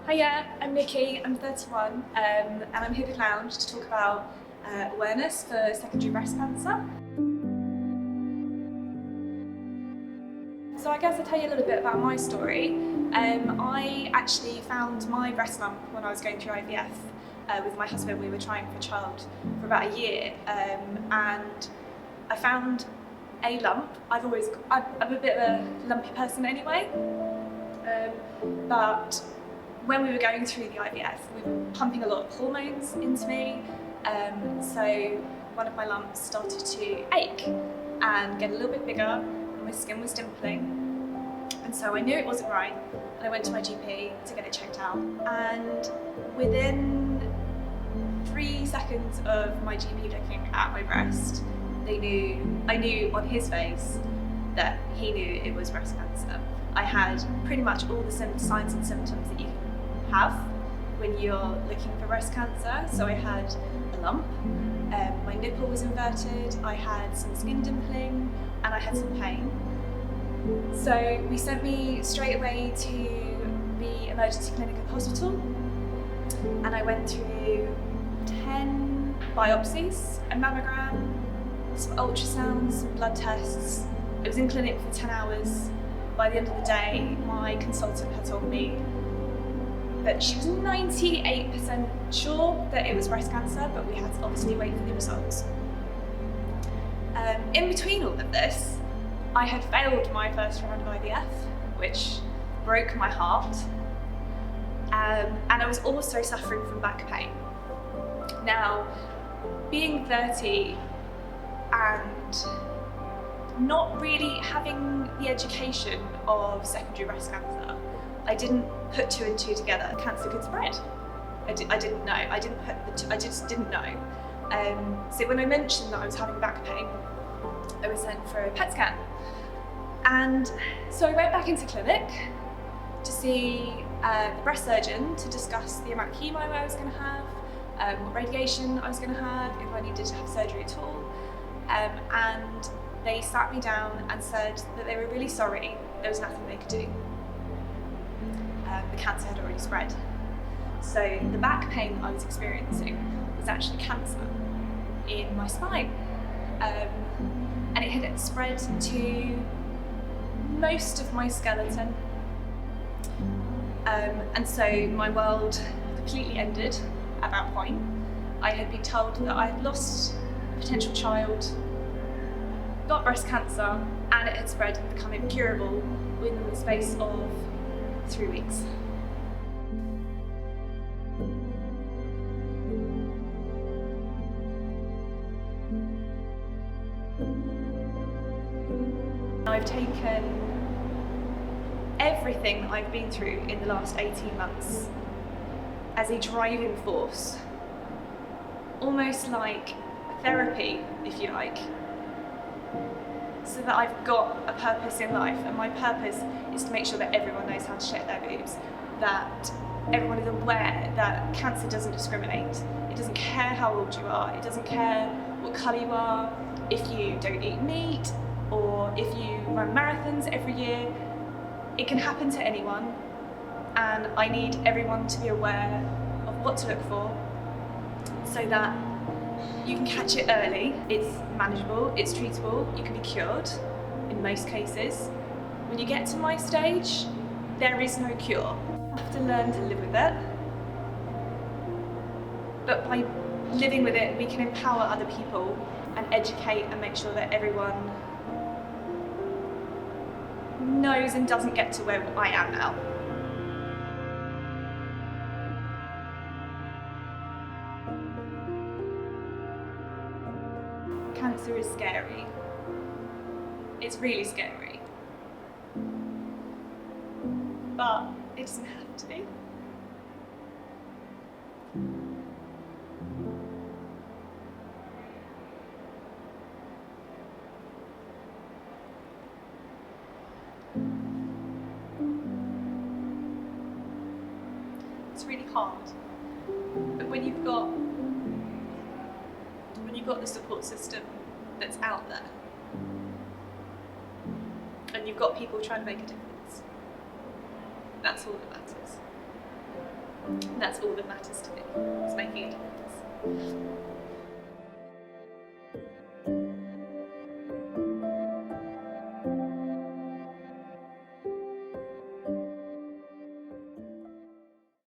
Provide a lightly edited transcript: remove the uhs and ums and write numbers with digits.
Hiya, I'm Nicky, I'm 31, and I'm here to lounge to talk about awareness for secondary breast cancer. So I guess I'll tell you a little bit about my story. I actually found my breast lump when I was going through IVF with my husband. We were trying for a child for about a year, and I found a lump. I'm a bit of a lumpy person anyway, but when we were going through the IVF, we were pumping a lot of hormones into me, so one of my lumps started to ache and get a little bit bigger, and my skin was dimpling, and so I knew it wasn't right, and I went to my GP to get it checked out, and within 3 seconds of my GP looking at my breast, I knew on his face that he knew it was breast cancer. I had pretty much all the signs and symptoms that you can have when you're looking for breast cancer. So I had a lump, my nipple was inverted, I had some skin dimpling, and I had some pain. So we sent me straight away to the emergency clinic at the hospital, and I went through 10 biopsies, a mammogram, some ultrasounds, some blood tests. I was in clinic for 10 hours. By the end of the day, my consultant had told me that she was 98% sure that it was breast cancer, but we had to obviously wait for the results. In between all of this, I had failed my first round of IVF, which broke my heart, and I was also suffering from back pain. Now, being 30 and not really having the education of secondary breast cancer, I didn't put 2 and 2 together. Cancer could spread. I didn't know. I just didn't know. So when I mentioned that I was having back pain, I was sent for a PET scan. And so I went back into clinic to see the breast surgeon to discuss the amount of chemo I was going to have, what radiation I was going to have, if I needed to have surgery at all. And they sat me down and said that they were really sorry, there was nothing they could do. The cancer had already spread. So the back pain I was experiencing was actually cancer in my spine. And it had spread to most of my skeleton. And so my world completely ended at that point. I had been told that I had lost a potential child, got breast cancer, and it had spread and become incurable within the space of 3 weeks. I've taken everything that I've been through in the last 18 months as a driving force, almost like therapy, if you like, so that I've got a purpose in life, and my purpose is to make sure that everyone knows how to check their boobs, that everyone is aware that cancer doesn't discriminate. It doesn't care how old you are, it doesn't care what colour you are, if you don't eat meat, or if you run marathons every year. It can happen to anyone, and I need everyone to be aware of what to look for so that you can catch it early. It's manageable, it's treatable, you can be cured in most cases. When you get to my stage, there is no cure. You have to learn to live with it. But by living with it, we can empower other people and educate and make sure that everyone knows and doesn't get to where I am now. Cancer is scary. It's really scary. But it doesn't have to be. It's really hard. But when you've got the support system that's out there, and you've got people trying to make a difference, that's all that matters. And that's all that matters to me, is making a difference.